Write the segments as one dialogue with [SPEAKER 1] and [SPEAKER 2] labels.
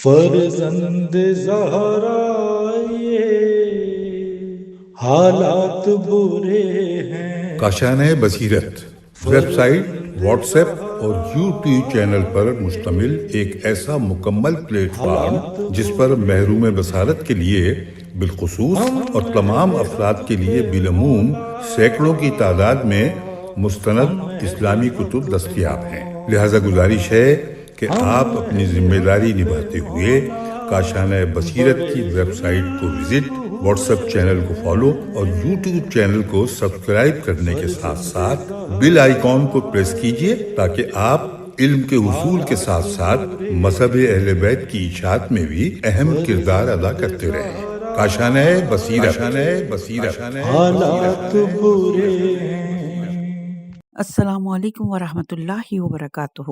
[SPEAKER 1] فرزند زہرا یہ حالات برے ہیں۔
[SPEAKER 2] کاشانۂ بصیرت ویب سائٹ، واٹس ایپ اور یوٹیوب چینل پر مشتمل ایک ایسا مکمل پلیٹ فارم جس پر محروم بصارت کے لیے بالخصوص اور تمام افراد کے لیے بالعموم سینکڑوں کی تعداد میں مستند اسلامی کتب دستیاب ہیں۔ لہذا گزارش ہے کہ آپ اپنی ذمہ داری نبھاتے ہوئے کاشانۂ بصیرت کی ویب سائٹ کو وزٹ، واٹس ایپ چینل کو فالو اور یوٹیوب چینل کو سبسکرائب کرنے کے ساتھ ساتھ بیل آئیکن کو پریس کیجئے تاکہ آپ علم کے حصول کے ساتھ ساتھ مذہب اہل بیت کی اشاعت میں بھی اہم کردار ادا کرتے رہیں۔ کاشانۂ بصیرت۔
[SPEAKER 1] حالات برے ہیں۔
[SPEAKER 3] السلام علیکم ورحمۃ اللہ وبرکاتہ۔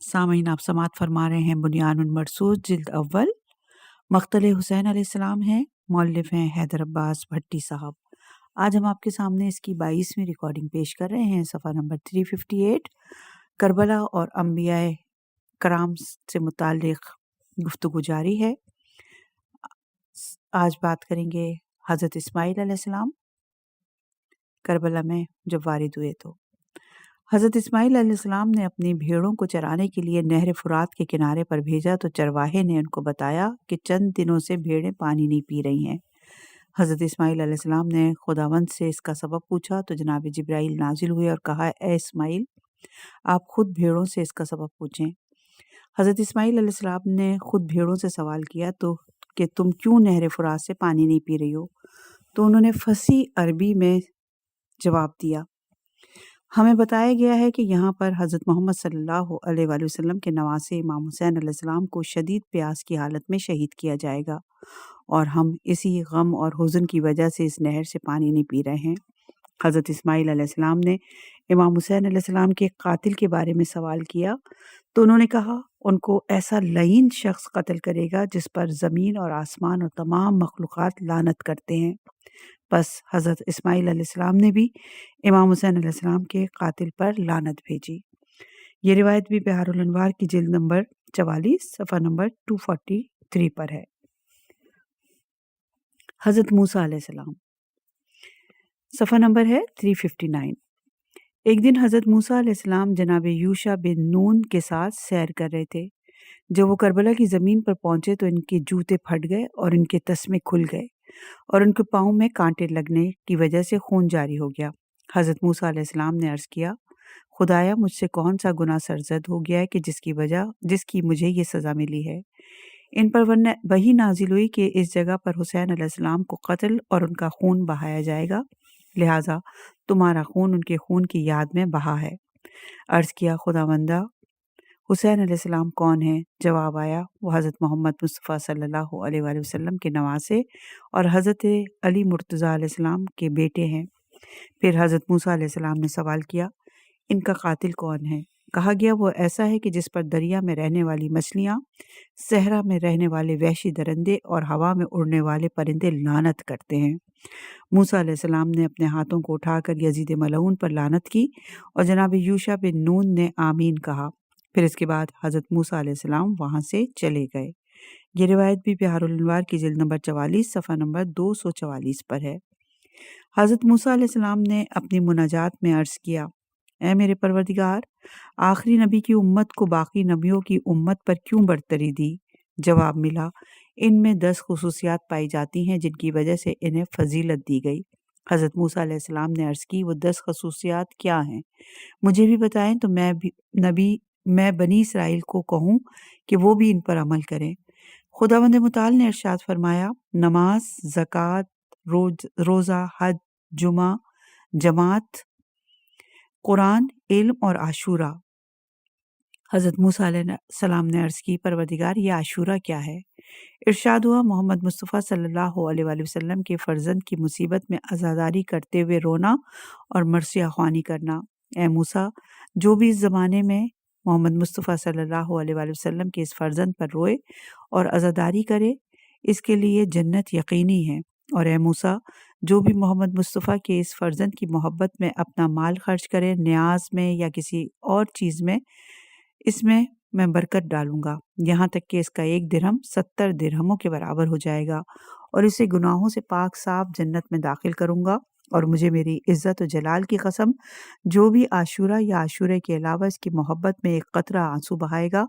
[SPEAKER 3] سامعین، آپ سماعت فرما رہے ہیں بنیان المرصوص جلد اول، مقتل حسین علیہ السلام ہیں، مؤلف ہیں حیدر عباس بھٹی صاحب۔ آج ہم آپ کے سامنے اس کی 22ویں ریکارڈنگ پیش کر رہے ہیں، صفحہ نمبر 358۔ کربلا اور انبیاء کرام سے متعلق گفتگو جاری ہے۔ آج بات کریں گے حضرت اسماعیل علیہ السلام کربلا میں جب وارد ہوئے تو حضرت اسماعیل علیہ السلام نے اپنی بھیڑوں کو چرانے کے لیے نہر فرات کے کنارے پر بھیجا تو چرواہے نے ان کو بتایا کہ چند دنوں سے بھیڑیں پانی نہیں پی رہی ہیں۔ حضرت اسماعیل علیہ السلام نے خداوند سے اس کا سبب پوچھا تو جناب جبرائیل نازل ہوئے اور کہا، اے اسماعیل، آپ خود بھیڑوں سے اس کا سبب پوچھیں۔ حضرت اسماعیل علیہ السلام نے خود بھیڑوں سے سوال کیا تو کہ تم کیوں نہر فرات سے پانی نہیں پی رہی ہو؟ تو انہوں نے فصیح عربی میں جواب دیا، ہمیں بتایا گیا ہے کہ یہاں پر حضرت محمد صلی اللہ علیہ وآلہ وسلم کے نواسے امام حسین علیہ السلام کو شدید پیاس کی حالت میں شہید کیا جائے گا، اور ہم اسی غم اور حزن کی وجہ سے اس نہر سے پانی نہیں پی رہے ہیں۔ حضرت اسماعیل علیہ السلام نے امام حسین علیہ السلام کے قاتل کے بارے میں سوال کیا تو انہوں نے کہا، ان کو ایسا لعین شخص قتل کرے گا جس پر زمین اور آسمان اور تمام مخلوقات لعنت کرتے ہیں۔ بس حضرت اسماعیل علیہ السلام نے بھی امام حسین علیہ السلام کے قاتل پر لعنت بھیجی۔ یہ روایت بھی بحار الانوار کی جلد نمبر 44 صفحہ نمبر 243 پر ہے۔ حضرت موسیٰ علیہ السلام، صفحہ نمبر ہے 359۔ ایک دن حضرت موسیٰ علیہ السلام جناب یوشع بن نون کے ساتھ سیر کر رہے تھے۔ جب وہ کربلا کی زمین پر پہنچے تو ان کے جوتے پھٹ گئے اور ان کے تسمے کھل گئے اور ان کے پاؤں میں کانٹے لگنے کی وجہ سے خون جاری ہو گیا۔ حضرت موسیٰ علیہ السلام نے عرض کیا، خدایا، مجھ سے کون سا گناہ سرزد ہو گیا ہے کہ جس کی مجھے یہ سزا ملی ہے؟ ان پر وحی نازل ہوئی کہ اس جگہ پر حسین علیہ السلام کو قتل اور ان کا خون بہایا جائے گا، لہٰذا تمہارا خون ان کے خون کی یاد میں بہا ہے۔ عرض کیا، خداوندہ، حسین علیہ السلام کون ہیں؟ جواب آیا، وہ حضرت محمد مصطفیٰ صلی اللہ علیہ وآلہ وسلم کے نواسے اور حضرت علی مرتضیٰ علیہ السلام کے بیٹے ہیں۔ پھر حضرت موسیٰ علیہ السلام نے سوال کیا، ان کا قاتل کون ہے؟ کہا گیا، وہ ایسا ہے کہ جس پر دریا میں رہنے والی مچھلیاں، صحرا میں رہنے والے وحشی درندے اور ہوا میں اڑنے والے پرندے لعنت کرتے ہیں۔ موسیٰ علیہ السلام نے اپنے ہاتھوں کو اٹھا کر یزید ملعون پر لعنت کی اور جناب یوشع بن نون نے آمین کہا۔ پھر اس کے بعد حضرت موسیٰ علیہ السلام وہاں سے چلے گئے۔ یہ روایت بھی بحار الانوار کی جلد نمبر 44 صفحہ نمبر 244 پر ہے۔ حضرت موسیٰ علیہ السلام نے اپنی مناجات میں عرض کیا، اے میرے پروردگار، آخری نبی کی امت کو باقی نبیوں کی امت پر کیوں برتری دی؟ جواب ملا، ان میں 10 خصوصیات پائی جاتی ہیں جن کی وجہ سے انہیں فضیلت دی گئی۔ حضرت موسیٰ علیہ السلام نے عرض کی، وہ 10 خصوصیات کیا ہیں؟ مجھے بھی بتائیں تو میں بنی اسرائیل کو کہوں کہ وہ بھی ان پر عمل کریں۔ خداوند متعال نے ارشاد فرمایا، نماز، زکوٰۃ، روزہ، حج، جمعہ، جماعت، قرآن، علم اور عاشورہ۔ حضرت موسیٰ علیہ السلام نے عرض کی، پروردگار، یہ عاشورہ کیا ہے؟ ارشاد ہوا، محمد مصطفیٰ صلی اللہ علیہ وآلہ وسلم کے فرزند کی مصیبت میں عزاداری کرتے ہوئے رونا اور مرثیہ خوانی کرنا۔ اے موسیٰ، جو بھی اس زمانے میں محمد مصطفیٰ صلی اللہ علیہ وآلہ وسلم کے اس فرزند پر روئے اور عزاداری کرے، اس کے لیے جنت یقینی ہے۔ اور اے موسیٰ، جو بھی محمد مصطفیٰ کے اس فرزند کی محبت میں اپنا مال خرچ کرے، نیاز میں یا کسی اور چیز میں، اس میں میں برکت ڈالوں گا یہاں تک کہ اس کا 1 درہم 70 درہموں کے برابر ہو جائے گا اور اسے گناہوں سے پاک صاف جنت میں داخل کروں گا، اور مجھے میری عزت و جلال کی قسم جو بھی عاشورہ یا عاشورے کے علاوہ اس کی محبت میں 1 قطرہ آنسو بہائے گا،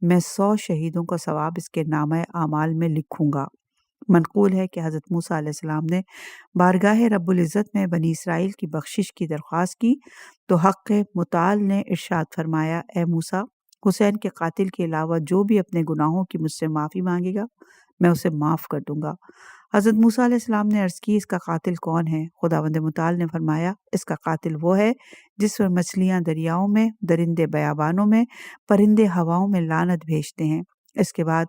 [SPEAKER 3] میں 100 شہیدوں کا ثواب اس کے نامہ اعمال میں لکھوں گا۔ منقول ہے کہ حضرت موسیٰ علیہ السلام نے بارگاہ رب العزت میں بنی اسرائیل کی بخشش کی درخواست کی تو حق متعال نے ارشاد فرمایا، اے موسیٰ، حسین کے قاتل کے علاوہ جو بھی اپنے گناہوں کی مجھ سے معافی مانگے گا میں اسے معاف کر دوں گا۔ حضرت موسیٰ علیہ السلام نے عرض کی، اس کا قاتل کون ہے؟ خداوند متعال نے فرمایا، اس کا قاتل وہ ہے جس پر مچھلیاں دریاؤں میں، درندے بیابانوں میں، پرندے ہواؤں میں لعنت بھیجتے ہیں۔ اس کے بعد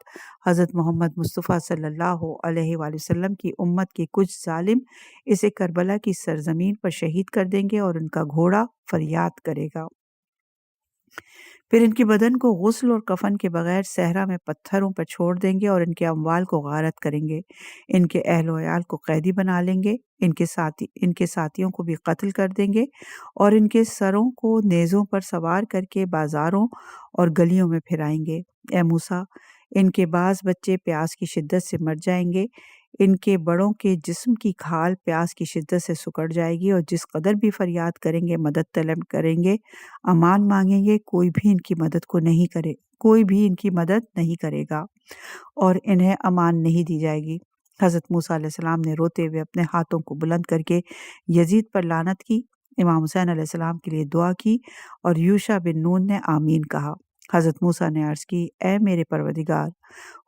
[SPEAKER 3] حضرت محمد مصطفیٰ صلی اللہ علیہ وآلہ وسلم کی امت کے کچھ ظالم اسے کربلا کی سرزمین پر شہید کر دیں گے اور ان کا گھوڑا فریاد کرے گا۔ پھر ان کے بدن کو غسل اور کفن کے بغیر صحرا میں پتھروں پر چھوڑ دیں گے اور ان کے اموال کو غارت کریں گے، ان کے اہل و عیال کو قیدی بنا لیں گے، ان کے ساتھیوں کو بھی قتل کر دیں گے اور ان کے سروں کو نیزوں پر سوار کر کے بازاروں اور گلیوں میں پھرائیں گے۔ اے موسیٰ، ان کے بعض بچے پیاس کی شدت سے مر جائیں گے، ان کے بڑوں کے جسم کی کھال پیاس کی شدت سے سکڑ جائے گی، اور جس قدر بھی فریاد کریں گے، مدد طلب کریں گے، امان مانگیں گے، کوئی بھی ان کی مدد نہیں کرے گا اور انہیں امان نہیں دی جائے گی۔ حضرت موسیٰ علیہ السلام نے روتے ہوئے اپنے ہاتھوں کو بلند کر کے یزید پر لعنت کی، امام حسین علیہ السلام کے لیے دعا کی اور یوشع بن نون نے آمین کہا۔ حضرت موسیٰ نے عرض کی، اے میرے پروردگار،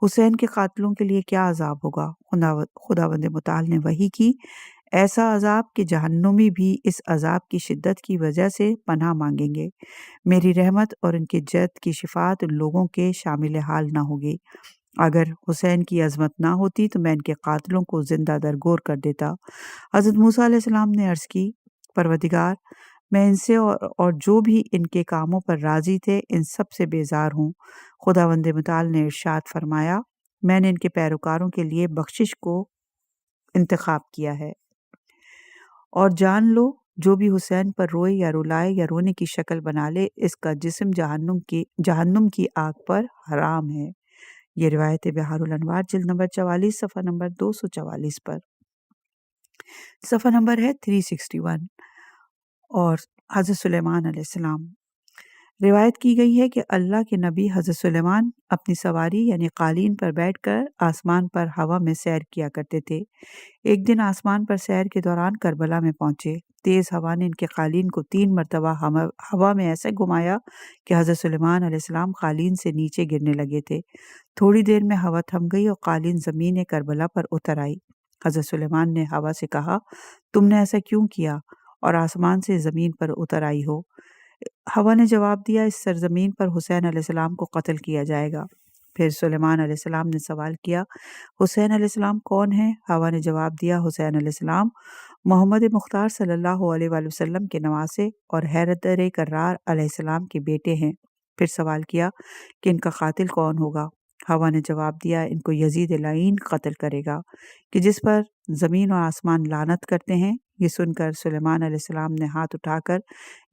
[SPEAKER 3] حسین کے قاتلوں کے لیے کیا عذاب ہوگا؟ خداوند متعال نے وحی کی، ایسا عذاب کہ جہنمی بھی اس عذاب کی شدت کی وجہ سے پناہ مانگیں گے۔ میری رحمت اور ان کے جد کی شفاعت ان لوگوں کے شامل حال نہ ہوگی۔ اگر حسین کی عظمت نہ ہوتی تو میں ان کے قاتلوں کو زندہ درگور کر دیتا۔ حضرت موسیٰ علیہ السلام نے عرض کی، پروردگار، میں ان سے اور جو بھی ان کے کاموں پر راضی تھے ان سب سے بیزار ہوں۔ خداوند متعال نے ارشاد فرمایا، میں نے ان کے پیروکاروں کے لیے بخشش کو انتخاب کیا ہے، اور جان لو جو بھی حسین پر روئے یا رلائے یا رونے کی شکل بنا لے، اس کا جسم جہنم کی آگ پر حرام ہے۔ یہ روایت بحار الانوار جلد نمبر 44 صفحہ نمبر 244 پر۔ صفحہ نمبر ہے 361۔ اور حضرت سلیمان علیہ السلام، روایت کی گئی ہے کہ اللہ کے نبی حضرت سلیمان اپنی سواری یعنی قالین پر بیٹھ کر آسمان پر ہوا میں سیر کیا کرتے تھے۔ ایک دن آسمان پر سیر کے دوران کربلا میں پہنچے۔ تیز ہوا نے ان کے قالین کو 3 مرتبہ ہوا میں ایسے گھمایا کہ حضرت سلیمان علیہ السلام قالین سے نیچے گرنے لگے تھے۔ تھوڑی دیر میں ہوا تھم گئی اور قالین زمین کربلا پر اتر آئی۔ حضرت سلیمان نے ہوا سے کہا، تم نے ایسا کیوں کیا اور آسمان سے زمین پر اتر آئی ہو؟ ہوا نے جواب دیا، اس سرزمین پر حسین علیہ السلام کو قتل کیا جائے گا۔ پھر سلیمان علیہ السلام نے سوال کیا، حسین علیہ السلام کون ہیں؟ ہوا نے جواب دیا، حسین علیہ السلام محمد مختار صلی اللہ علیہ وآلہ وسلم کے نواسے اور حیدر کرار علیہ السلام کے بیٹے ہیں۔ پھر سوال کیا کہ ان کا قاتل کون ہوگا؟ ہوا نے جواب دیا، ان کو یزید لعین قتل کرے گا کہ جس پر زمین اور آسمان لعنت کرتے ہیں۔ یہ سن کر سلیمان علیہ السلام نے ہاتھ اٹھا کر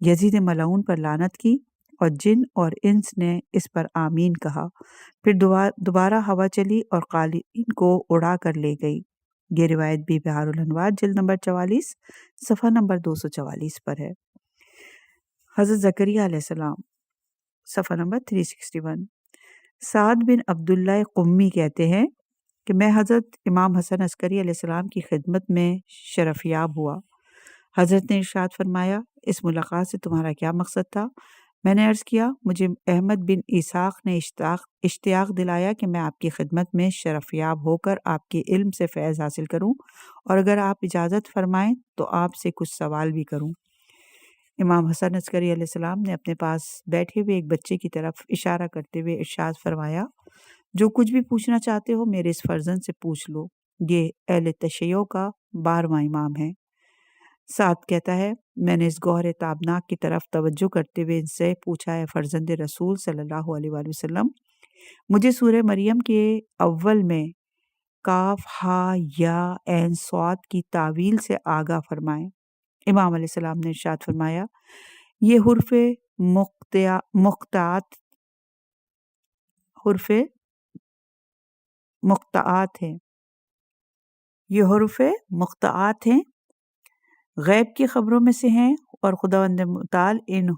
[SPEAKER 3] یزید ملعون پر لعنت کی اور جن اور انس نے اس پر آمین کہا۔ پھر دوبارہ ہوا چلی اور قالین کو اڑا کر لے گئی۔ یہ روایت بھی بحار الانوار جلد نمبر 44 صفحہ نمبر 244 پر ہے۔ حضرت زکریا علیہ السلام، صفحہ نمبر 361۔ سعد بن عبداللہ قمی کہتے ہیں کہ میں حضرت امام حسن عسکری علیہ السلام کی خدمت میں شرف یاب ہوا۔ حضرت نے ارشاد فرمایا، اس ملاقات سے تمہارا کیا مقصد تھا؟ میں نے عرض کیا، مجھے احمد بن اسحاق نے اشتیاق دلایا کہ میں آپ کی خدمت میں شرف یاب ہو کر آپ کے علم سے فیض حاصل کروں، اور اگر آپ اجازت فرمائیں تو آپ سے کچھ سوال بھی کروں۔ امام حسن عسکری علیہ السلام نے اپنے پاس بیٹھے ہوئے ایک بچے کی طرف اشارہ کرتے ہوئے ارشاد فرمایا، جو کچھ بھی پوچھنا چاہتے ہو میرے اس فرزند سے پوچھ لو، یہ اہل تشیع کا 12واں امام ہے۔ سعد کہتا ہے، میں نے اس گوہر تابناک کی طرف توجہ کرتے ہوئے ان سے پوچھا، ہے فرزند رسول صلی اللہ علیہ وآلہ وسلم، مجھے سورہ مریم کے اول میں کاف ہا یا عین صاد کی تعویل سے آگاہ فرمائیں۔ امام علیہ السلام نے ارشاد فرمایا، یہ حرف مقطعات حرف مقطعات ہیں، یہ حروف مقطعات ہیں، غیب کی خبروں میں سے ہیں، اور خداوند متعال ان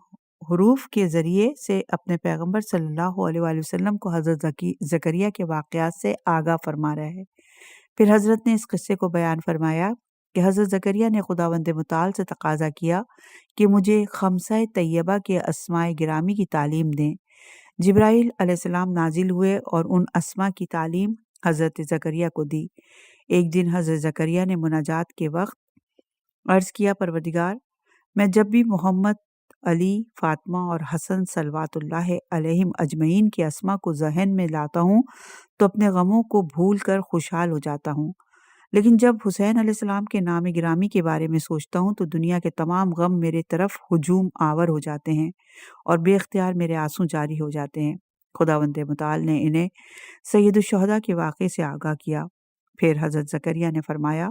[SPEAKER 3] حروف کے ذریعے سے اپنے پیغمبر صلی اللہ علیہ وآلہ وسلم کو حضرت زکریا کے واقعات سے آگاہ فرما رہا ہے۔ پھر حضرت نے اس قصے کو بیان فرمایا کہ حضرت زکریا نے خداوند متعال سے تقاضا کیا کہ مجھے خمسہ طیبہ کے اسماء گرامی کی تعلیم دیں۔ جبرائیل علیہ السلام نازل ہوئے اور ان اسماء کی تعلیم حضرت زکریا کو دی۔ ایک دن حضرت زکریا نے مناجات کے وقت عرض کیا، پروردگار، میں جب بھی محمد، علی، فاطمہ اور حسن صلوات اللہ علیہم اجمعین کے اسماء کو ذہن میں لاتا ہوں تو اپنے غموں کو بھول کر خوشحال ہو جاتا ہوں، لیکن جب حسین علیہ السلام کے نام گرامی کے بارے میں سوچتا ہوں تو دنیا کے تمام غم میرے طرف ہجوم آور ہو جاتے ہیں اور بے اختیار میرے آنسو جاری ہو جاتے ہیں۔ خداوند متعال نے انہیں سید الشہداء کے واقعے سے آگاہ کیا۔ پھر حضرت زکریا نے فرمایا،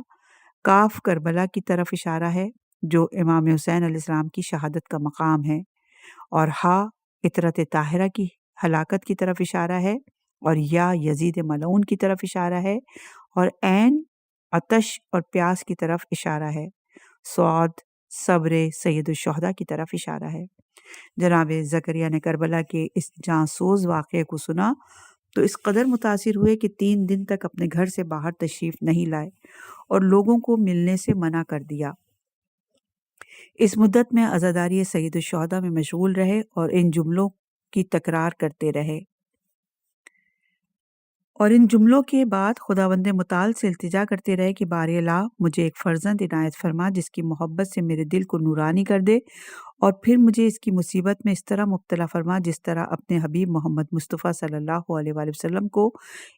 [SPEAKER 3] کاف کربلا کی طرف اشارہ ہے جو امام حسین علیہ السلام کی شہادت کا مقام ہے، اور ہا عطرت طاہرہ کی ہلاکت کی طرف اشارہ ہے، اور یا یزید ملعون کی طرف اشارہ ہے، اور عین عطش اور پیاس کی طرف اشارہ ہے، صاد صبر سید الشہداء کی طرف اشارہ ہے۔ جناب زکریا نے کربلا کے اس جانسوز واقعے کو سنا تو اس قدر متاثر ہوئے کہ 3 دن تک اپنے گھر سے باہر تشریف نہیں لائے اور لوگوں کو ملنے سے منع کر دیا۔ اس مدت میں عزاداری سید الشہداء میں مشغول رہے اور ان جملوں کی تکرار کرتے رہے، اور ان جملوں کے بعد خداوند متعال سے التجا کرتے رہے کہ باری الہ مجھے ایک فرزند عنایت فرما جس کی محبت سے میرے دل کو نورانی کر دے، اور پھر مجھے اس کی مصیبت میں اس طرح مبتلا فرما جس طرح اپنے حبیب محمد مصطفیٰ صلی اللہ علیہ وآلہ وسلم کو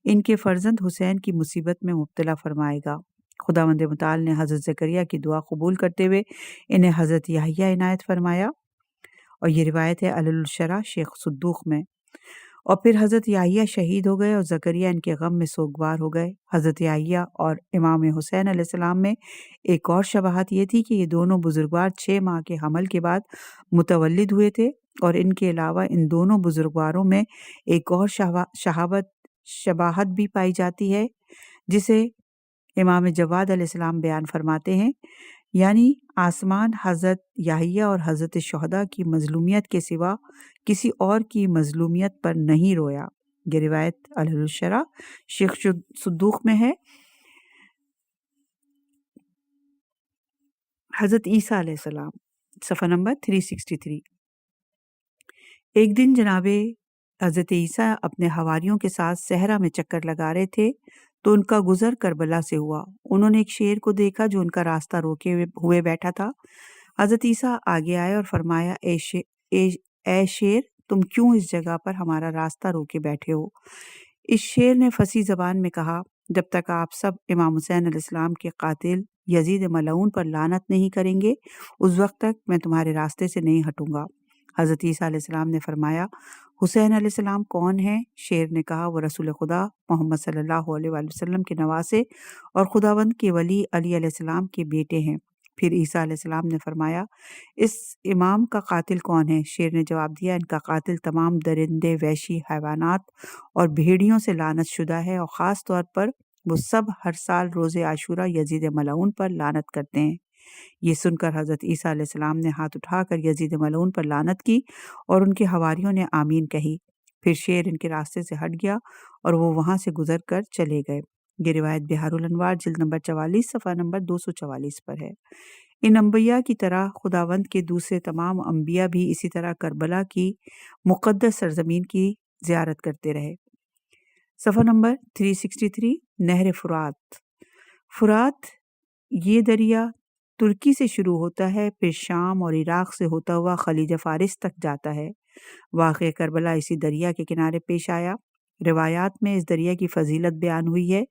[SPEAKER 3] ان کے فرزند حسین کی مصیبت میں مبتلا فرمائے گا۔ خداوند متعال نے حضرت زکریا کی دعا قبول کرتے ہوئے انہیں حضرت یحییٰ عنایت فرمایا، اور یہ روایت ہے علل الشرح شیخ صدوق میں۔ اور پھر حضرت یحییٰ شہید ہو گئے اور زکریا ان کے غم میں سوگوار ہو گئے۔ حضرت یحییٰ اور امام حسین علیہ السلام میں ایک اور شباہت یہ تھی کہ یہ دونوں بزرگوار 6 ماہ کے حمل کے بعد متولد ہوئے تھے، اور ان کے علاوہ ان دونوں بزرگواروں میں ایک اور شباہت بھی پائی جاتی ہے جسے امام جواد علیہ السلام بیان فرماتے ہیں، یعنی آسمان حضرت یحییٰ اور حضرت شہداء کی مظلومیت کے سوا کسی اور کی مظلومیت پر نہیں رویا۔ یہ روایت علیہ الشرح شیخ صدوق میں ہے۔ حضرت عیسیٰ علیہ السلام، صفحہ نمبر 363۔ ایک دن جناب حضرت عیسیٰ اپنے حواریوں کے ساتھ صحرا میں چکر لگا رہے تھے تو ان کا گزر کربلا سے ہوا۔ انہوں نے ایک شیر کو دیکھا جو ان کا راستہ روکے ہوئے بیٹھا تھا۔ حضرت عیسیٰ آگے آئے اور فرمایا، اے شیر، تم کیوں اس جگہ پر ہمارا راستہ روکے بیٹھے ہو؟ اس شیر نے فصیح زبان میں کہا، جب تک آپ سب امام حسین علیہ السلام کے قاتل یزید ملعون پر لعنت نہیں کریں گے اس وقت تک میں تمہارے راستے سے نہیں ہٹوں گا۔ حضرت عیسیٰ علیہ السلام نے فرمایا، حسین علیہ السلام کون ہیں؟ شیر نے کہا، وہ رسول خدا محمد صلی اللہ علیہ وآلہ وسلم کے نواسے اور خداوند کے ولی علی علیہ السلام کے بیٹے ہیں۔ پھر عیسیٰ علیہ السلام نے فرمایا، اس امام کا قاتل کون ہے؟ شیر نے جواب دیا، ان کا قاتل تمام درندے، وحشی حیوانات اور بھیڑیوں سے لعنت شدہ ہے، اور خاص طور پر وہ سب ہر سال روز عاشورہ یزید ملعون پر لعنت کرتے ہیں۔ یہ سن کر حضرت عیسیٰ علیہ السلام نے ہاتھ اٹھا کر یزید ملعون پر لعنت کی اور ان کے حواریوں نے آمین کہی۔ پھر شیر ان کے راستے سے ہٹ گیا اور وہ وہاں سے گزر کر چلے گئے۔ یہ روایت بحار الانوار جلد نمبر 44 صفحہ نمبر 244 پر ہے۔ ان انبیاء کی طرح خداوند کے دوسرے تمام انبیاء بھی اسی طرح کربلا کی مقدس سرزمین کی زیارت کرتے رہے۔ صفحہ نمبر 363 نہر فرات۔ فرات یہ دریا ترکی سے شروع ہوتا ہے، پھر شام اور عراق سے ہوتا ہوا خلیج فارس تک جاتا ہے۔ واقع کربلا اسی دریا کے کنارے پیش آیا۔ روایات میں اس دریا کی فضیلت بیان ہوئی ہے۔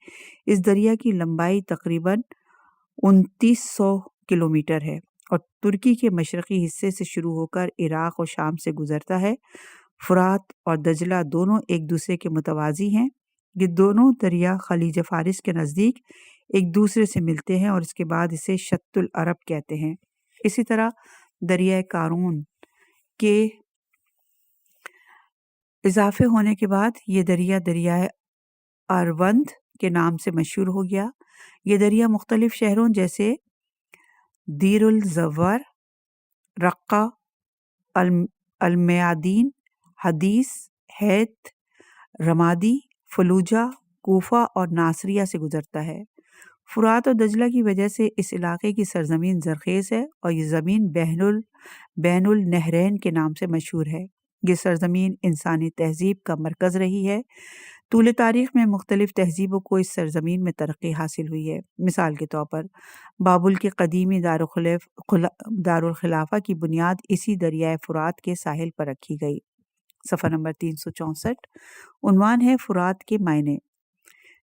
[SPEAKER 3] اس دریا کی لمبائی تقریباً 2900 کلومیٹر ہے اور ترکی کے مشرقی حصے سے شروع ہو کر عراق اور شام سے گزرتا ہے۔ فرات اور دجلہ دونوں ایک دوسرے کے متوازی ہیں۔ یہ دونوں دریا خلیج فارس کے نزدیک ایک دوسرے سے ملتے ہیں اور اس کے بعد اسے شط العرب کہتے ہیں۔ اسی طرح دریائے قارون کے اضافے ہونے کے بعد یہ دریا دریائے اروند کے نام سے مشہور ہو گیا۔ یہ دریا مختلف شہروں جیسے دیر الزور، رقہ، المیادین، حدیث، ہیت، رمادی، فلوجہ، کوفہ اور ناصریہ سے گزرتا ہے۔ فرات اور دجلہ کی وجہ سے اس علاقے کی سرزمین زرخیز ہے اور یہ زمین بین النہرین کے نام سے مشہور ہے۔ یہ سرزمین انسانی تہذیب کا مرکز رہی ہے۔ طول تاریخ میں مختلف تہذیبوں کو اس سرزمین میں ترقی حاصل ہوئی ہے۔ مثال کے طور پر بابل کے قدیمی دارالخلافہ کی بنیاد اسی دریائے فرات کے ساحل پر رکھی گئی۔ صفحہ نمبر 364۔ عنوان ہے فرات کے معنی۔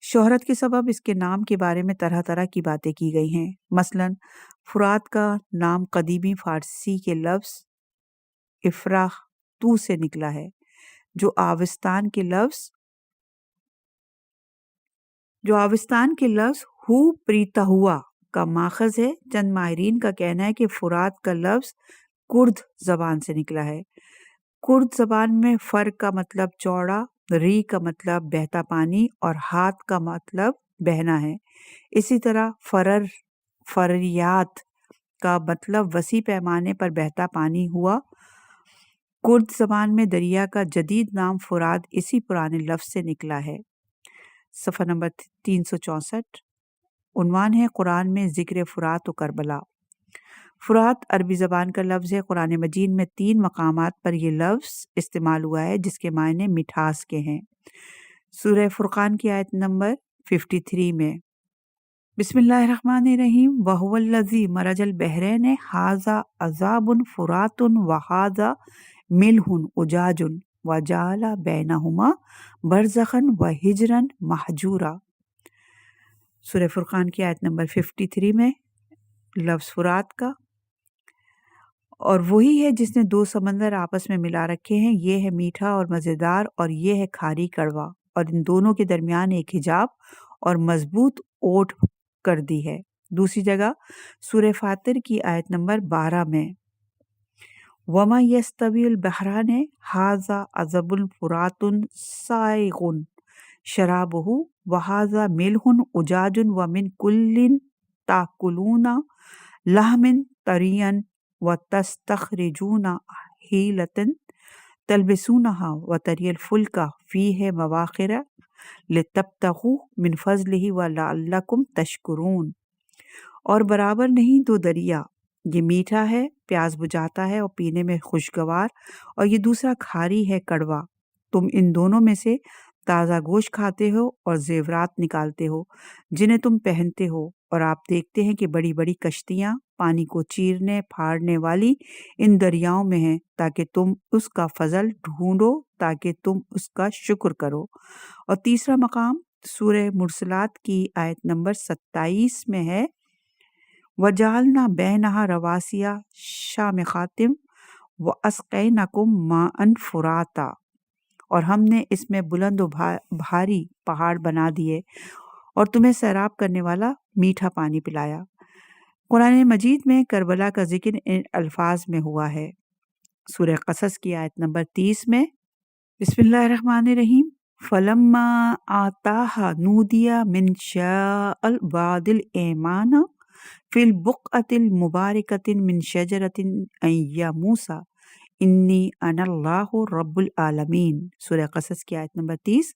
[SPEAKER 3] شہرت کے سبب اس کے نام کے بارے میں طرح طرح کی باتیں کی گئی ہیں۔ مثلاً فرات کا نام قدیمی فارسی کے لفظ افراختو سے نکلا ہے، جو آوستان کے لفظ ہو پریتا ہوا کا ماخذ ہے۔ چند ماہرین کا کہنا ہے کہ فرات کا لفظ کرد زبان سے نکلا ہے۔ کرد زبان میں فر کا مطلب چوڑا، ری کا مطلب بہتا پانی اور ہاتھ کا مطلب بہنا ہے۔ اسی طرح فریات کا مطلب وسیع پیمانے پر بہتا پانی ہوا۔ کرد زبان میں دریا کا جدید نام فرات اسی پرانے لفظ سے نکلا ہے۔ صفحہ نمبر 364۔ عنوان ہے قرآن میں ذکر فرات و کربلا۔ فرات عربی زبان کا لفظ ہے۔ قرآن مجید میں 3 مقامات پر یہ لفظ استعمال ہوا ہے جس کے معنی مٹھاس کے ہیں۔ سورہ فرقان کی آیت نمبر 53 میں بسم اللہ الرحمن الرحیم وَهُوَ الَّذِي مَرَجَ الْبَحْرَيْنِ هَٰذَا عَذَابٌ فُرَاتٌ وَهَٰذَا مِلْحٌ أُجَاجٌ وَجَعَلَ بَيْنَهُمَا بَرْزَخًا وَحِجْرًا مَحْجُورًا۔ سورہ فرقان کی آیت نمبر 53 میں لفظ فرات کا، اور وہی ہے جس نے 2 سمندر آپس میں ملا رکھے ہیں، یہ ہے میٹھا اور مزیدار اور یہ ہے کھاری کڑوا، اور ان دونوں کے درمیان ایک حجاب اور مضبوط اوٹ کر دی ہے۔ دوسری جگہ سورہ فاطر کی آیت نمبر 12 میں وَمَا يَسْتَوِي الْبَحْرَانِ هَٰذَا عَذْبٌ فُرَاتٌ سَائِغٌ شَرَابُهُ وَهَٰذَا مِلْحٌ أُجَاجٌ وَمِن كُلٍّ تَأْكُلُونَ لَحْمًا طَرِيًّا وَتَسْتَخْرِجُونَ حِيلَةً تَلْبِسُونَهَا وَتَرَى الْفُلْكَ فِيهِ مَوَاخِرَ لِتَبْتَغُوا مِن فَضْلِهِ وَلَعَلَّكُمْ تَشْكُرُونَ۔ اور برابر نہیں 2 دریا، یہ میٹھا ہے، پیاس بجھاتا ہے اور پینے میں خوشگوار، اور یہ دوسرا کھاری ہے، کڑوا۔ تم ان دونوں میں سے تازہ گوشت کھاتے ہو اور زیورات نکالتے ہو جنہیں تم پہنتے ہو، اور آپ دیکھتے ہیں کہ بڑی بڑی کشتیاں پانی کو چیرنے پھاڑنے والی ان دریاؤں میں ہیں تاکہ تم اس کا فضل ڈھونڈو، تاکہ تم اس کا شکر کرو۔ اور تیسرا مقام سورہ مرسلات کی آیت نمبر 27 میں ہے وَجَعَلْنَا بَيْنَهَا رَوَاسِيَ شَامِخَاتٍ وَأَسْقَيْنَاكُم مَّاءً فُرَاتًا، اور ہم نے اس میں بلند و بھاری پہاڑ بنا دیے اور تمہیں سیراب کرنے والا میٹھا پانی پلایا۔ قرآن مجید میں کربلا کا ذکر ان الفاظ میں ہوا ہے۔ سورہ قصص کی آیت نمبر 30 میں بسم اللہ الرحمن الرحیم فَلَمَّا آتَاهَا نُودِيَ مِن شَاطِئِ الْوَادِ الْأَيْمَنِ فِي الْبُقْعَةِ الْمُبَارَكَةِ مِن شَجَرَةٍ أَن يَا موسیٰ انی انا اللہ رب العالمین۔ سورہ قصص کی آیت نمبر 30۔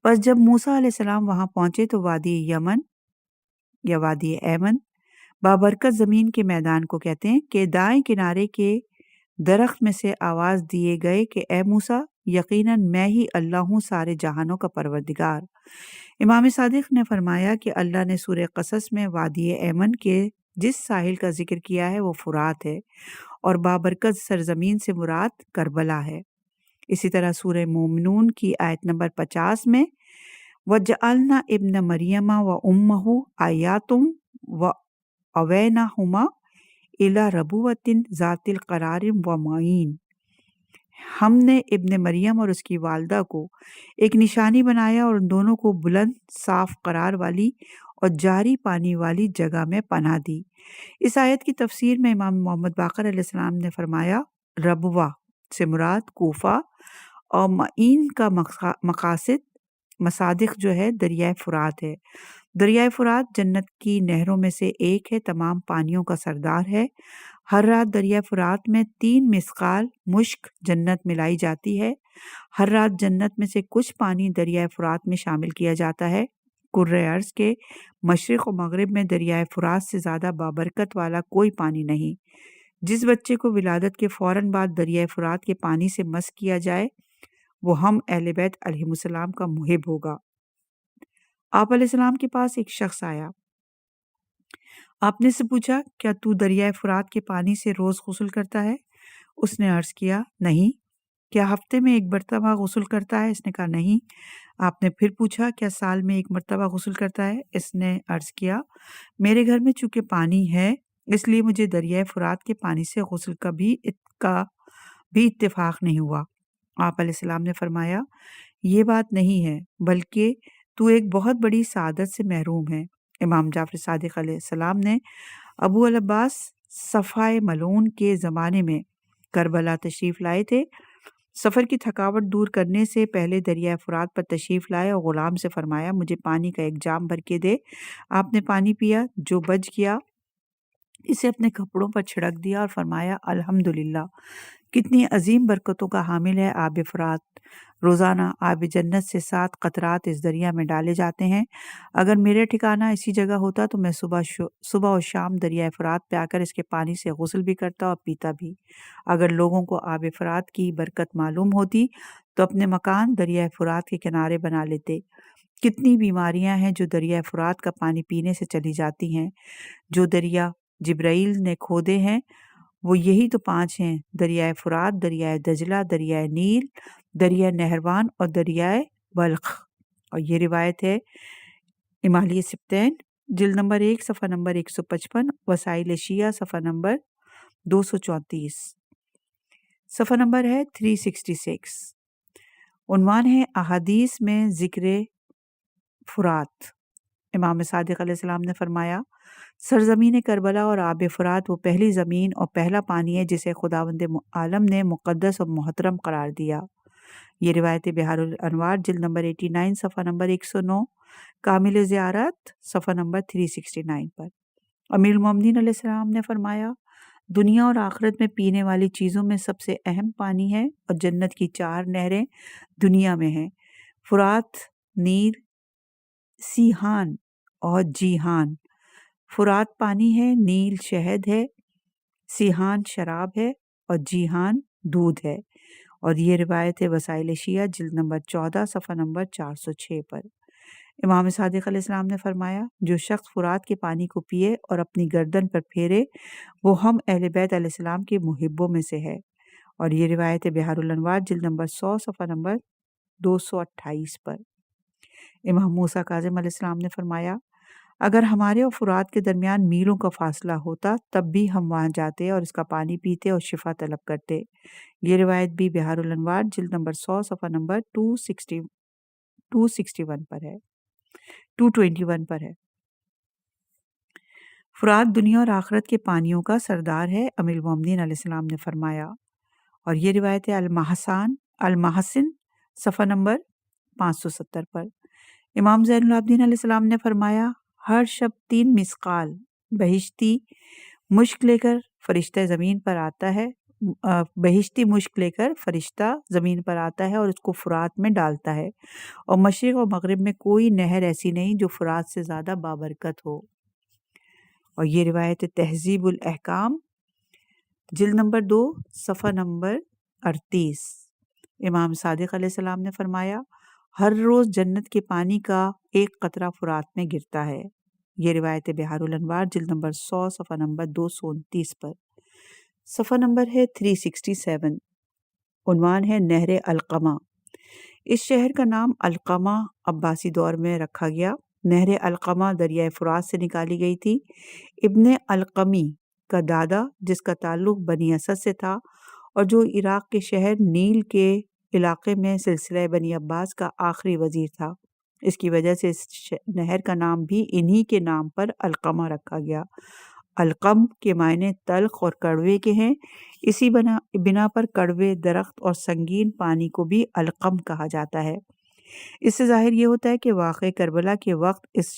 [SPEAKER 3] پس جب موسیٰ علیہ السلام وہاں پہنچے تو وادی یمن یا وادی ایمن بابرکت زمین کے میدان کو کہتے ہیں کہ دائیں کنارے کے درخت میں سے آواز دیے گئے کہ اے موسیٰ، یقیناً میں ہی اللہ ہوں سارے جہانوں کا پروردگار۔ امام صادق نے فرمایا کہ اللہ نے سورہ قصص میں وادی ایمن کے جس ساحل کا ذکر کیا ہے وہ فرات ہے، اور بابرکت سرزمین سے مراد کربلا ہے۔ اسی طرح سورہ مومنون کی آیت نمبر 50 میں وَجَعَلْنَا ابْنَ مَرْيَمَ وَأُمَّهُ آیَاتً وَأَوَيْنَاهُمَا إِلَى رَبُوَةٍ ذَاتِ الْقَرَارِ وَمَعِینٍ۔ ہم نے ابن مریم اور اس کی والدہ کو ایک نشانی بنایا اور ان دونوں کو بلند صاف قرار والی اور جاری پانی والی جگہ میں پناہ دی۔ اس آیت کی تفسیر میں امام محمد باقر علیہ السلام نے فرمایا ربوہ سے مراد کوفہ اور معین کا مصادق جو ہے دریائے فرات ہے۔ دریائے فرات جنت کی نہروں میں سے ایک ہے، تمام پانیوں کا سردار ہے۔ ہر رات دریائے فرات میں 3 مسقال مشک جنت ملائی جاتی ہے۔ ہر رات جنت میں سے کچھ پانی دریائے فرات میں شامل کیا جاتا ہے۔ کرۂ ارض کے مشرق و مغرب میں دریائے فرات سے زیادہ بابرکت والا کوئی پانی نہیں۔ جس بچے کو ولادت کے فوراً بعد دریائے فرات کے پانی سے مس کیا جائے وہ ہم اہل بیت علیہم السلام کا محب ہوگا۔ آپ علیہ السلام کے پاس ایک شخص آیا۔ آپ نے سے پوچھا، کیا تو دریائے فرات کے پانی سے روز غسل کرتا ہے؟ اس نے عرض کیا، نہیں۔ کیا ہفتے میں 1 مرتبہ غسل کرتا ہے؟ اس نے کہا، نہیں۔ آپ نے پھر پوچھا، کیا سال میں 1 مرتبہ غسل کرتا ہے؟ اس نے عرض کیا، میرے گھر میں چونکہ پانی ہے اس لیے مجھے دریائے فرات کے پانی سے غسل کا بھی اتفاق نہیں ہوا۔ آپ علیہ السلام نے فرمایا، یہ بات نہیں ہے بلکہ تو ایک بہت بڑی سعادت سے محروم ہے۔ امام جعفر صادق علیہ السلام نے ابو العباس صفائے ملعون کے زمانے میں کربلا تشریف لائے تھے۔ سفر کی تھکاوٹ دور کرنے سے پہلے دریائے فرات پر تشریف لائے اور غلام سے فرمایا، مجھے پانی کا 1 جام بھر کے دے۔ آپ نے پانی پیا، جو بچ گیا اسے اپنے کپڑوں پر چھڑک دیا اور فرمایا، الحمدللہ، کتنی عظیم برکتوں کا حامل ہے آب فرات۔ روزانہ آب جنت سے 7 قطرات اس دریا میں ڈالے جاتے ہیں۔ اگر میرا ٹھکانہ اسی جگہ ہوتا تو میں صبح و شام دریائے فرات پہ آ کر اس کے پانی سے غسل بھی کرتا اور پیتا بھی۔ اگر لوگوں کو آب فرات کی برکت معلوم ہوتی تو اپنے مکان دریائے فرات کے کنارے بنا لیتے۔ کتنی بیماریاں ہیں جو دریائے فرات کا پانی پینے سے چلی جاتی ہیں۔ جو دریا جبرائیل نے کھودے ہیں وہ یہی تو 5 ہیں، دریائے فرات، دریائے دجلہ، دریائے نیل، دریائے نہروان اور دریائے بلخ۔ اور یہ روایت ہے امالیہ سبتین جلد نمبر 1 صفحہ نمبر 155، وسائل شیعہ صفحہ نمبر 234، صفحہ نمبر ہے 366۔ عنوان ہے احادیث میں ذکر فرات۔ امام صادق علیہ السلام نے فرمایا، سرزمین کربلا اور آب فرات وہ پہلی زمین اور پہلا پانی ہے جسے خداوند عالم نے مقدس اور محترم قرار دیا۔ یہ روایت بحار الانوار جلد نمبر 89 صفحہ نمبر 109، کامل زیارت صفحہ نمبر 369 پر۔ امیر المومنین علیہ السلام نے فرمایا، دنیا اور آخرت میں پینے والی چیزوں میں سب سے اہم پانی ہے اور جنت کی 4 نہریں دنیا میں ہیں، فرات، نیل، سیحان اور جیحان۔ فرات پانی ہے، نیل شہد ہے، سیحان شراب ہے اور جیحان دودھ ہے۔ اور یہ روایت ہے وسائل شیعہ جلد نمبر 14 صفحہ نمبر 406 پر۔ امام صادق علیہ السلام نے فرمایا، جو شخص فرات کے پانی کو پیے اور اپنی گردن پر پھیرے وہ ہم اہل بیت علیہ السلام کے محبوں میں سے ہے۔ اور یہ روایت ہے بحار الانوار جلد نمبر 100 صفحہ نمبر 228 پر۔ امام موسیٰ کاظم علیہ السلام نے فرمایا، اگر ہمارے اور فرات کے درمیان میلوں کا فاصلہ ہوتا تب بھی ہم وہاں جاتے اور اس کا پانی پیتے اور شفا طلب کرتے۔ یہ روایت بھی بحار الانوار جلد نمبر 100 صفحہ نمبر 261 پر ہے، 221 پر ہے۔ فرات دنیا اور آخرت کے پانیوں کا سردار ہے، امیر المومنین علیہ السلام نے فرمایا۔ اور یہ روایت ہے المحسن صفحہ نمبر 570 پر۔ امام زین العابدین علیہ السلام نے فرمایا، ہر شب 3 مسقال بہشتی مشک لے کر فرشتہ زمین پر آتا ہے اور اس کو فرات میں ڈالتا ہے، اور مشرق اور مغرب میں کوئی نہر ایسی نہیں جو فرات سے زیادہ بابرکت ہو۔ اور یہ روایت تہذیب الاحکام جلد نمبر 2 صفحہ نمبر 38۔ امام صادق علیہ السلام نے فرمایا، ہر روز جنت کے پانی کا 1 قطرہ فرات میں گرتا ہے۔ یہ روایت بحار الانوار جلد نمبر 100 صفحہ نمبر 229 پر۔ صفحہ نمبر ہے 367۔ عنوان ہے نہر القمہ۔ اس شہر کا نام القمہ عباسی دور میں رکھا گیا۔ نہر القمہ دریائے فرات سے نکالی گئی تھی۔ ابن القمی کا دادا جس کا تعلق بنی اسد سے تھا اور جو عراق کے شہر نیل کے علاقے میں سلسلہ بنی عباس کا آخری وزیر تھا، اس کی وجہ سے اس نہر کا نام بھی انہی کے نام پر القمہ رکھا گیا۔ القم کے معنی تلخ اور کڑوے کے ہیں، اسی بنا پر کڑوے درخت اور سنگین پانی کو بھی القم کہا جاتا ہے۔ اس سے ظاہر یہ ہوتا ہے کہ واقع کربلا کے وقت اس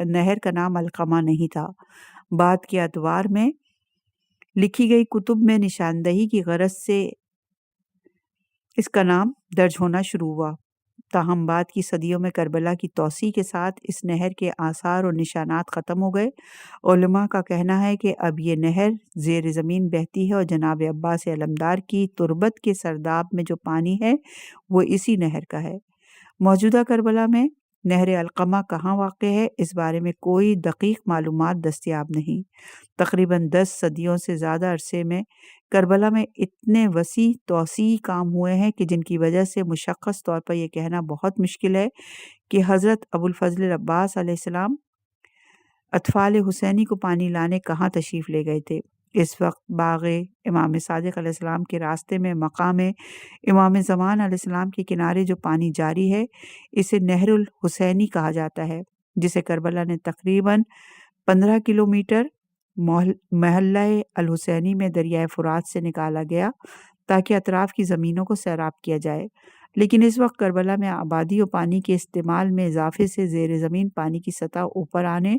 [SPEAKER 3] نہر کا نام القمہ نہیں تھا۔ بعد کے ادوار میں لکھی گئی کتب میں نشاندہی کی غرض سے اس کا نام درج ہونا شروع ہوا، تاہم بعد کی صدیوں میں کربلا کی توسیع کے ساتھ اس نہر کے آثار اور نشانات ختم ہو گئے۔ علماء کا کہنا ہے کہ اب یہ نہر زیر زمین بہتی ہے اور جناب عباس علمدار کی تربت کے سرداب میں جو پانی ہے وہ اسی نہر کا ہے۔ موجودہ کربلا میں نہر القمہ کہاں واقع ہے اس بارے میں کوئی دقیق معلومات دستیاب نہیں۔ تقریباً 10 صدیوں سے زیادہ عرصے میں کربلا میں اتنے وسیع توسیعی کام ہوئے ہیں کہ جن کی وجہ سے مشخص طور پر یہ کہنا بہت مشکل ہے کہ حضرت ابو الفضل العباس علیہ السلام اطفال حسینی کو پانی لانے کہاں تشریف لے گئے تھے۔ اس وقت باغ امام صادق علیہ السلام کے راستے میں مقام امام زمان علیہ السلام کے کنارے جو پانی جاری ہے اسے نہر الحسینی کہا جاتا ہے، جسے کربلا نے تقریباً 15 کلومیٹر محلہ الحسینی میں دریائے فرات سے نکالا گیا تاکہ اطراف کی زمینوں کو سیراب کیا جائے، لیکن اس وقت کربلا میں آبادی و پانی کے استعمال میں اضافے سے زیر زمین پانی کی سطح اوپر آنے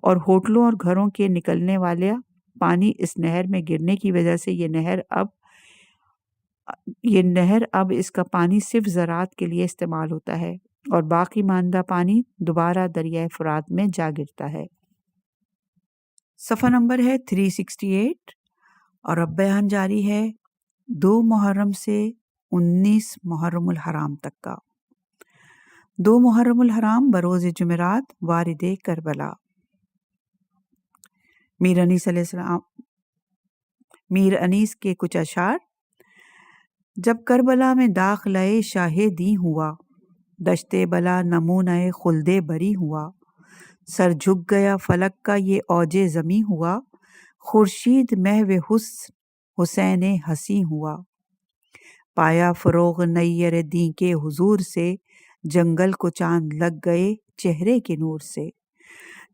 [SPEAKER 3] اور ہوٹلوں اور گھروں کے نکلنے والا پانی اس نہر میں گرنے کی وجہ سے یہ نہر اب اس کا پانی صرف زراعت کے لیے استعمال ہوتا ہے اور باقی ماندہ پانی دوبارہ دریائے فرات میں جا گرتا ہے۔ صفحہ نمبر ہے 368 اور اب بیان جاری ہے 2 محرم سے 19 محرم الحرام تک کا۔ 2 محرم الحرام بروز جمعرات وارد کربلا۔ میر انیس کے کچھ اشعار۔ جب کربلا میں داخلہ شاہ دی ہوا، دشتے بلا نمونہ خلد بری ہوا، سر جھک گیا فلک کا یہ اوج زمیں ہوا، خورشید محو حسین حسیں ہوا، پایا فروغ نیر دین کے حضور سے، جنگل کو چاند لگ گئے چہرے کے نور سے۔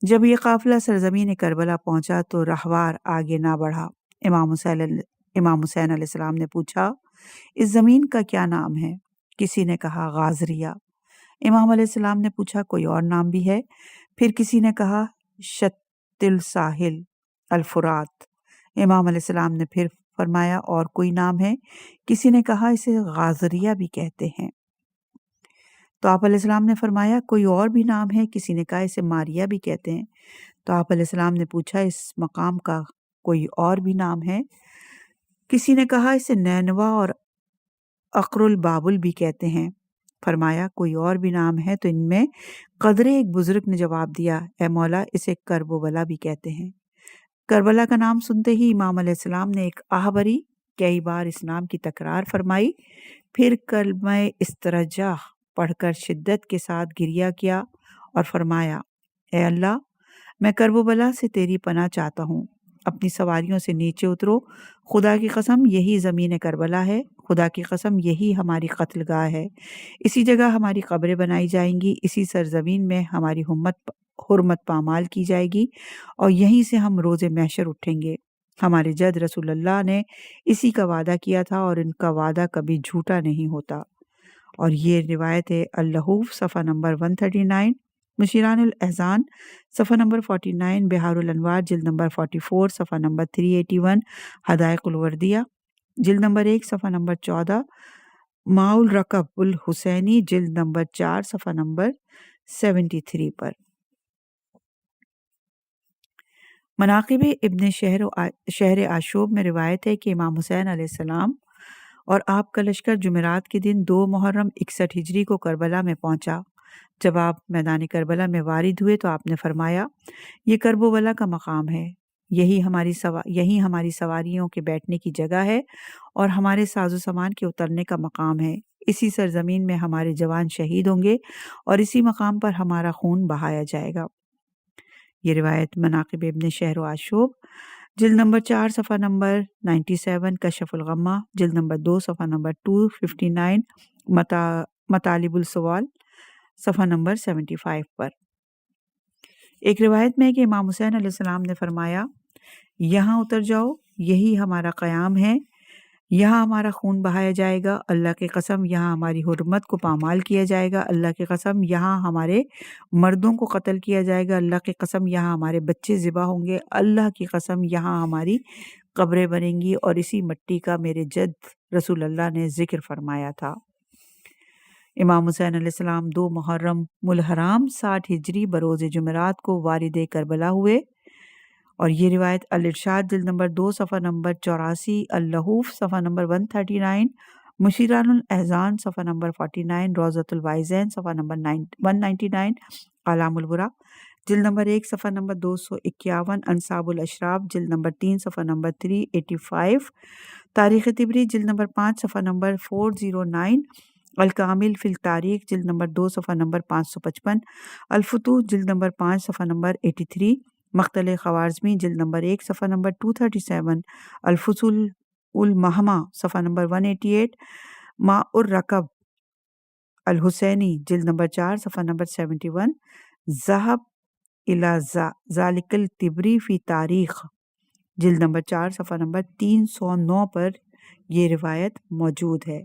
[SPEAKER 3] جب یہ قافلہ سرزمین کربلا پہنچا تو رہوار آگے نہ بڑھا۔ امام حسین علیہ السلام نے پوچھا اس زمین کا کیا نام ہے؟ کسی نے کہا غازریہ۔ امام علیہ السلام نے پوچھا کوئی اور نام بھی ہے؟ پھر کسی نے کہا شط الساحل الفرات۔ امام علیہ السلام نے پھر فرمایا اور کوئی نام ہے؟ کسی نے کہا اسے غازریہ بھی کہتے ہیں۔ تو آپ علیہ السلام نے فرمایا کوئی اور بھی نام ہے؟ کسی نے کہا اسے ماریا بھی کہتے ہیں۔ تو آپ علیہ السلام نے پوچھا اس مقام کا کوئی اور بھی نام ہے؟ کسی نے کہا اسے نینوا اور اقر البابل بھی کہتے ہیں۔ فرمایا کوئی اور بھی نام ہے؟ تو ان میں قدرے ایک بزرگ نے جواب دیا اے مولا اسے کرب و بلا بھی کہتے ہیں۔ کربلا کا نام سنتے ہی امام علیہ السلام نے ایک آہ بھری، کئی بار اس نام کی تکرار فرمائی، پھر کلمہ استرجاع پڑھ کر شدت کے ساتھ گریہ کیا اور فرمایا اے اللہ میں کرب و بلا سے تیری پناہ چاہتا ہوں، اپنی سواریوں سے نیچے اترو، خدا کی قسم یہی زمین کربلا ہے، خدا کی قسم یہی ہماری قتل گاہ ہے، اسی جگہ ہماری قبریں بنائی جائیں گی، اسی سرزمین میں ہماری حرمت پامال کی جائے گی اور یہیں سے ہم روز محشر اٹھیں گے۔ ہمارے جد رسول اللہ نے اسی کا وعدہ کیا تھا اور ان کا وعدہ کبھی جھوٹا نہیں ہوتا۔ اور یہ روایت ہے اللہوف صفحہ نمبر 139، مشیران الاحزان صفحہ نمبر 49، بہار الانوار جلد نمبر 44 صفحہ نمبر 381، حدائق الوردیہ جلد نمبر 1 صفحہ نمبر 14، ماء الرکب الحسینی جلد نمبر 4 صفحہ نمبر 73 پر۔ مناقب ابن شہر آشوب میں روایت ہے کہ امام حسین علیہ السلام اور آپ کا لشکر جمعرات کے دن 2 محرم 61 ہجری کو کربلا میں پہنچا۔ جب آپ میدان کربلا میں وارد ہوئے تو آپ نے فرمایا یہ کرب و بلا کا مقام ہے، یہی ہماری سواریوں کے بیٹھنے کی جگہ ہے اور ہمارے ساز و سامان کے اترنے کا مقام ہے، اسی سرزمین میں ہمارے جوان شہید ہوں گے اور اسی مقام پر ہمارا خون بہایا جائے گا۔ یہ روایت مناقب ابن شہر آشوب جلد نمبر 4 صفحہ نمبر 97، کشف الغمہ جلد نمبر 2 صفحہ نمبر 259، مطالب السوال صفحہ نمبر 75 پر۔ ایک روایت میں ہے کہ امام حسین علیہ السلام نے فرمایا یہاں اتر جاؤ، یہی ہمارا قیام ہے، یہاں ہمارا خون بہایا جائے گا، اللہ کی قسم یہاں ہماری حرمت کو پامال کیا جائے گا، اللہ کی قسم یہاں ہمارے مردوں کو قتل کیا جائے گا، اللہ کی قسم یہاں ہمارے بچے ذبح ہوں گے، اللہ کی قسم یہاں ہماری قبریں بنیں گی، اور اسی مٹی کا میرے جد رسول اللہ نے ذکر فرمایا تھا۔ امام حسین علیہ السلام 2 محرم الحرام 60 ہجری بروز جمعرات کو والد کربلا ہوئے، اور یہ روایت الارشاد جلد نمبر 2 صفحہ نمبر 84، اللحوف صفحہ نمبر 139، مشیران الاحزان صفحہ نمبر 49، روضۃ الوائزین صفحہ نمبر 199، اعلام البرا جلد نمبر 1 صفحہ نمبر 251، انصاب الاشراف جلد نمبر 3 صفحہ نمبر 385، تاریخ طبری جلد نمبر 5 صفحہ نمبر 409، الکامل فی التاریخ جلد نمبر 2 صفحہ نمبر 555، الفتوح جلد نمبر 5 صفحہ نمبر 83، مقتل خوارزمی جلد نمبر 1 صفحہ نمبر 237، الفصول المہمہ صفحہ نمبر 188، ماء الرکب الحسینی جلد نمبر 4 صفحہ نمبر 71، ذہب الی ذالک الطبری فی تاریخ جلد نمبر 4 صفحہ نمبر 309 پر یہ روایت موجود ہے۔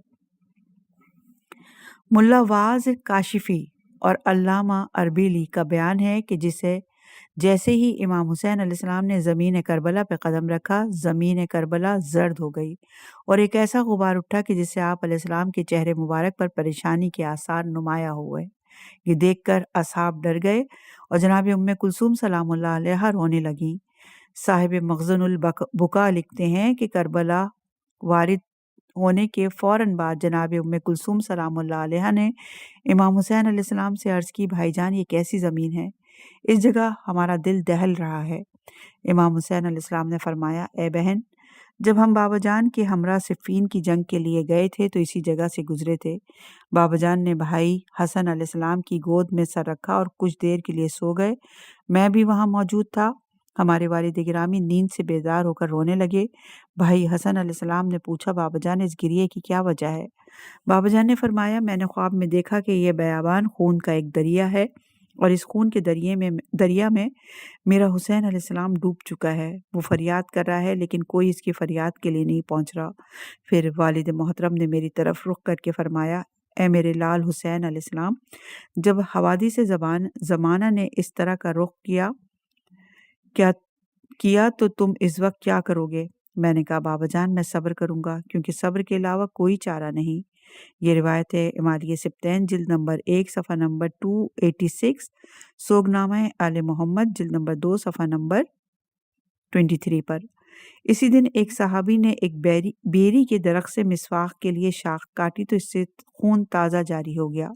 [SPEAKER 3] ملا واعظ کاشفی اور علامہ اربیلی کا بیان ہے کہ جیسے ہی امام حسین علیہ السلام نے زمین کربلا پہ قدم رکھا، زمین کربلا زرد ہو گئی اور ایک ایسا غبار اٹھا کہ جس سے آپ علیہ السلام کے چہرے مبارک پر پریشانی کے آثار نمایاں ہوئے۔ یہ دیکھ کر اصحاب ڈر گئے اور جناب کلثوم سلام اللہ علیہا رونے لگیں۔ صاحب مخزن البکا لکھتے ہیں کہ کربلا وارد ہونے کے فوراً بعد جناب کلثوم سلام اللہ علیہا نے امام حسین علیہ السلام سے عرض کی، بھائی جان یہ کیسی زمین ہے، اس جگہ ہمارا دل دہل رہا ہے۔ امام حسین علیہ السلام نے فرمایا، اے بہن، جب ہم بابا جان کے ہمراہ صفین کی جنگ کے لیے گئے تھے تو اسی جگہ سے گزرے تھے۔ بابا جان نے بھائی حسن علیہ السلام کی گود میں سر رکھا اور کچھ دیر کے لیے سو گئے۔ میں بھی وہاں موجود تھا۔ ہمارے والد گرامی نیند سے بیدار ہو کر رونے لگے۔ بھائی حسن علیہ السلام نے پوچھا، بابا جان اس گریے کی کیا وجہ ہے؟ بابا جان نے فرمایا، میں نے خواب میں دیکھا کہ یہ بیابان خون کا ایک دریا ہے اور اس خون کے دریا میں میرا حسین علیہ السلام ڈوب چکا ہے۔ وہ فریاد کر رہا ہے لیکن کوئی اس کی فریاد کے لیے نہیں پہنچ رہا۔ پھر والد محترم نے میری طرف رخ کر کے فرمایا، اے میرے لال حسین علیہ السلام، جب حوادث زمانہ نے اس طرح کا رخ کیا تو تم اس وقت کیا کرو گے؟ میں نے کہا، بابا جان میں صبر کروں گا کیونکہ صبر کے علاوہ کوئی چارہ نہیں۔ یہ روایت ہے امالیہ سبتین جلد نمبر 1 صفحہ نمبر 286، سوگنامہ آل محمد جلد نمبر 2 صفحہ نمبر 23 پر۔ اسی دن ایک صحابی نے ایک بیری کے درخت سے مسواک کے لیے شاخ کاٹی تو اس سے خون تازہ جاری ہو گیا۔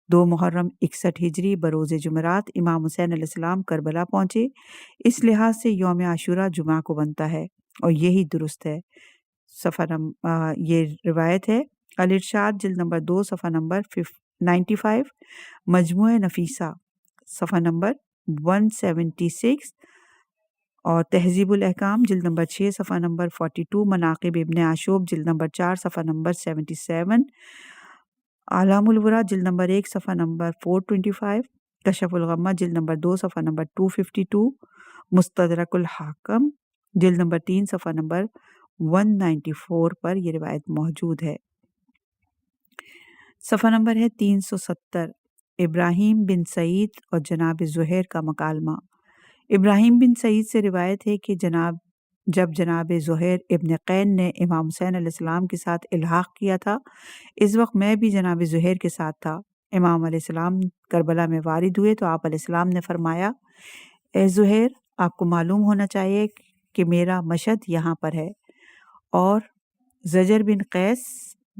[SPEAKER 3] 2 محرم 61 ہجری بروز جمعرات امام حسین علیہ السلام کربلا پہنچے۔ اس لحاظ سے یوم عاشورہ جمعہ کو بنتا ہے اور یہی درست ہے۔ یہ روایت ہے الارشاد جلد نمبر 2 صفحہ نمبر 95، مجموع نفیسہ صفحہ نمبر 176 اور تہذیب الاحکام جلد نمبر 6 صفحہ نمبر 42، مناقب ابن عاشوب جلد نمبر 4 صفحہ نمبر 77، اعلام الورا جلد نمبر 1 صفحہ نمبر 425، کشف الغمہ جلد نمبر 2 صفحہ نمبر 252، مستدرک الحاکم جلد نمبر 3 صفحہ نمبر 194 پر یہ روایت موجود ہے۔ صفحہ نمبر ہے 370، ابراہیم بن سعید اور جناب زہیر کا مکالمہ۔ ابراہیم بن سعید سے روایت ہے کہ جب جناب زہیر ابن قین نے امام حسین علیہ السلام کے ساتھ الحاق کیا تھا، اس وقت میں بھی جناب زہیر کے ساتھ تھا۔ امام علیہ السلام کربلا میں وارد ہوئے تو آپ علیہ السلام نے فرمایا، اے زہیر، آپ کو معلوم ہونا چاہیے کہ میرا مشہد یہاں پر ہے، اور زجر بن قیس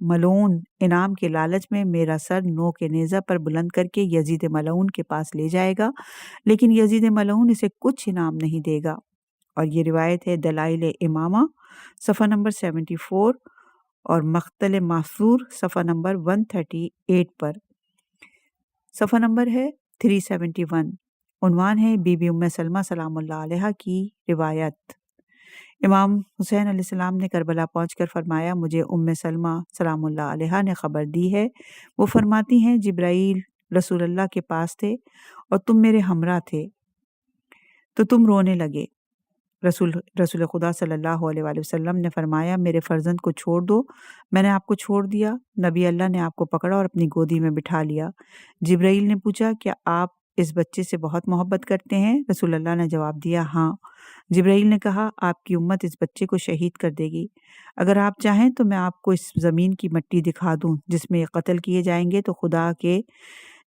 [SPEAKER 3] ملعون انعام کے لالچ میں میرا سر نو کے نیزہ پر بلند کر کے یزید ملعون کے پاس لے جائے گا، لیکن یزید ملعون اسے کچھ انعام نہیں دے گا۔ اور یہ روایت ہے دلائل امامہ صفحہ نمبر 74 اور مقتل معصور صفحہ نمبر 138 پر۔ صفحہ نمبر ہے 371، عنوان ہے بی بی ام سلمہ سلام اللہ علیہا کی روایت۔ امام حسین علیہ السلام نے کربلا پہنچ کر فرمایا، مجھے ام سلمہ سلام اللہ علیہا نے خبر دی ہے، وہ فرماتی ہیں جبرائیل رسول اللہ کے پاس تھے اور تم میرے ہمراہ تھے تو تم رونے لگے۔ رسول خدا صلی اللہ علیہ وآلہ وسلم نے فرمایا میرے فرزند کو چھوڑ دو، میں نے آپ کو چھوڑ دیا۔ نبی اللہ نے آپ کو پکڑا اور اپنی گودی میں بٹھا لیا۔ جبرائیل نے پوچھا کیا آپ اس بچے سے بہت محبت کرتے ہیں؟ رسول اللہ نے جواب دیا ہاں۔ جبرائیل نے کہا آپ کی امت اس بچے کو شہید کر دے گی، اگر آپ چاہیں تو میں آپ کو اس زمین کی مٹی دکھا دوں جس میں یہ قتل کیے جائیں گے۔ تو خدا کے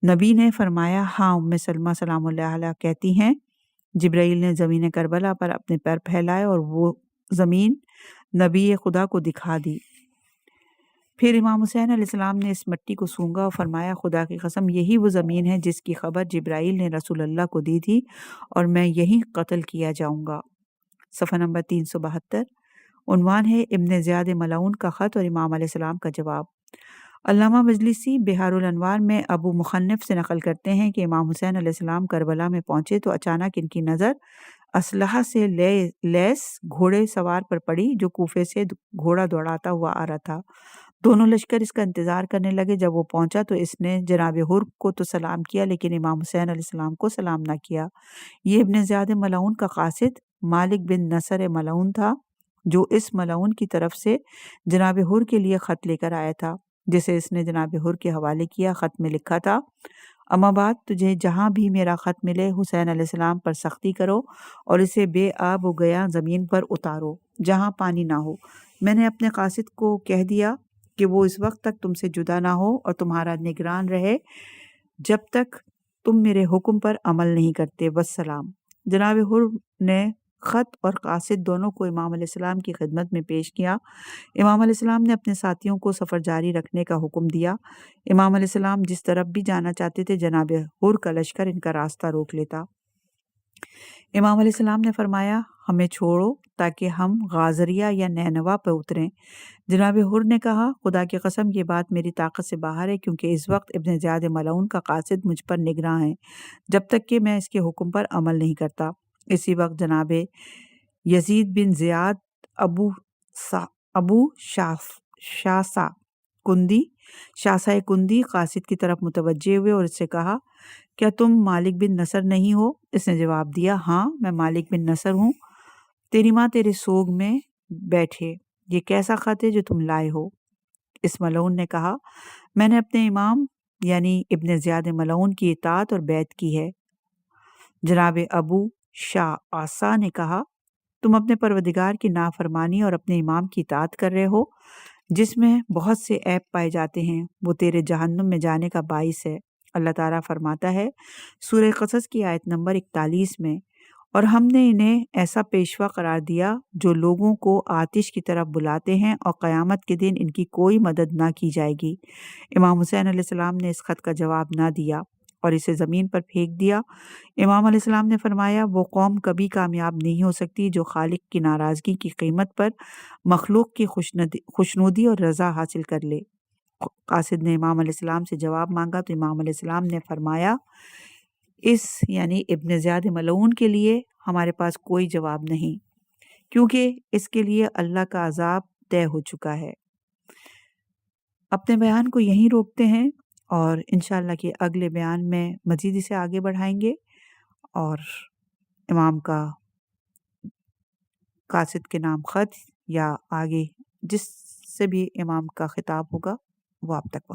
[SPEAKER 3] نبی نے فرمایا ہاں، ام سلمہ سلام اللہ علیہ کہتی ہیں جبرائیل نے زمین کربلا پر اپنے پیر پھیلائے اور وہ زمین نبی خدا کو دکھا دی۔ پھر امام حسین علیہ السلام نے اس مٹی کو سونگا اور فرمایا خدا کی قسم یہی وہ زمین ہے جس کی خبر جبرائیل نے رسول اللہ کو دی تھی اور میں یہیں قتل کیا جاؤں گا۔ صفحہ نمبر 372، عنوان ہے ابن زیاد ملعون کا خط اور امام علیہ السلام کا جواب۔ علامہ مجلسی بحار الانوار میں ابو مخنف سے نقل کرتے ہیں کہ امام حسین علیہ السلام کربلا میں پہنچے تو اچانک ان کی نظر اسلحہ سے لیس گھوڑے سوار پر پڑی جو کوفے سے گھوڑا دوڑاتا ہوا آ رہا تھا۔ دونوں لشکر اس کا انتظار کرنے لگے۔ جب وہ پہنچا تو اس نے جناب حر کو تو سلام کیا لیکن امام حسین علیہ السلام کو سلام نہ کیا۔ یہ ابن زیاد ملعون کا قاصد مالک بن نصر ملعون تھا جو اس ملعون کی طرف سے جناب حر کے لیے خط لے کر آیا تھا جسے اس نے جناب حر کے حوالے کیا۔ خط میں لکھا تھا اما بعد تجھے جہاں بھی میرا خط ملے حسین علیہ السلام پر سختی کرو اور اسے بے آب و گیا زمین پر اتارو جہاں پانی نہ ہو۔ میں نے اپنے قاصد کو کہہ دیا کہ وہ اس وقت تک تم سے جدا نہ ہو اور تمہارا نگران رہے جب تک تم میرے حکم پر عمل نہیں کرتے۔ والسلام۔ جناب حر نے خط اور قاصد دونوں کو امام علیہ السلام کی خدمت میں پیش کیا۔ امام علیہ السلام نے اپنے ساتھیوں کو سفر جاری رکھنے کا حکم دیا۔ امام علیہ السلام جس طرف بھی جانا چاہتے تھے جناب حر کا لشکر ان کا راستہ روک لیتا۔ امام علیہ السلام نے فرمایا ہمیں چھوڑو تاکہ ہم غازریہ یا نینوا پہ اتریں۔ جناب حر نے کہا خدا کی قسم یہ بات میری طاقت سے باہر ہے کیونکہ اس وقت ابن زیاد ملعون کا قاصد مجھ پر نگراں ہے جب تک کہ میں اس کے حکم پر عمل نہیں کرتا۔ اسی وقت جناب یزید بن زیاد ابو شاسا کندی قاصد کی طرف متوجہ ہوئے اور اس سے کہا کیا تم مالک بن نصر نہیں ہو؟ اس نے جواب دیا ہاں میں مالک بن نصر ہوں۔ تیری ماں تیرے سوگ میں بیٹھے، یہ کیسا خط ہے جو تم لائے ہو؟ اس ملعون نے کہا میں نے اپنے امام یعنی ابن زیاد ملعون کی اطاعت اور بیعت کی ہے۔ جناب ابو شاسا نے کہا تم اپنے پروردگار کی نافرمانی اور اپنے امام کی اطاعت کر رہے ہو جس میں بہت سے عیب پائے جاتے ہیں، وہ تیرے جہنم میں جانے کا باعث ہے۔ اللہ تعالیٰ فرماتا ہے سورہ قصص کی آیت نمبر 41 میں اور ہم نے انہیں ایسا پیشوا قرار دیا جو لوگوں کو آتش کی طرف بلاتے ہیں اور قیامت کے دن ان کی کوئی مدد نہ کی جائے گی۔ امام حسین علیہ السلام نے اس خط کا جواب نہ دیا اور اسے زمین پر پھینک دیا۔ امام علیہ السلام نے فرمایا وہ قوم کبھی کامیاب نہیں ہو سکتی جو خالق کی ناراضگی کی قیمت پر مخلوق کی خوشنودی اور رضا حاصل کر لے۔ قاصد نے امام علیہ السلام سے جواب مانگا تو امام علیہ السلام نے فرمایا اس یعنی ابن زیاد ملعون کے لیے ہمارے پاس کوئی جواب نہیں کیونکہ اس کے لیے اللہ کا عذاب طے ہو چکا ہے۔ اپنے بیان کو یہیں روکتے ہیں اور انشاءاللہ کہ اگلے بیان میں مزید اسے آگے بڑھائیں گے اور امام کا قاصد کے نام خط یا آگے جس سے بھی امام کا خطاب ہوگا وہ آپ تک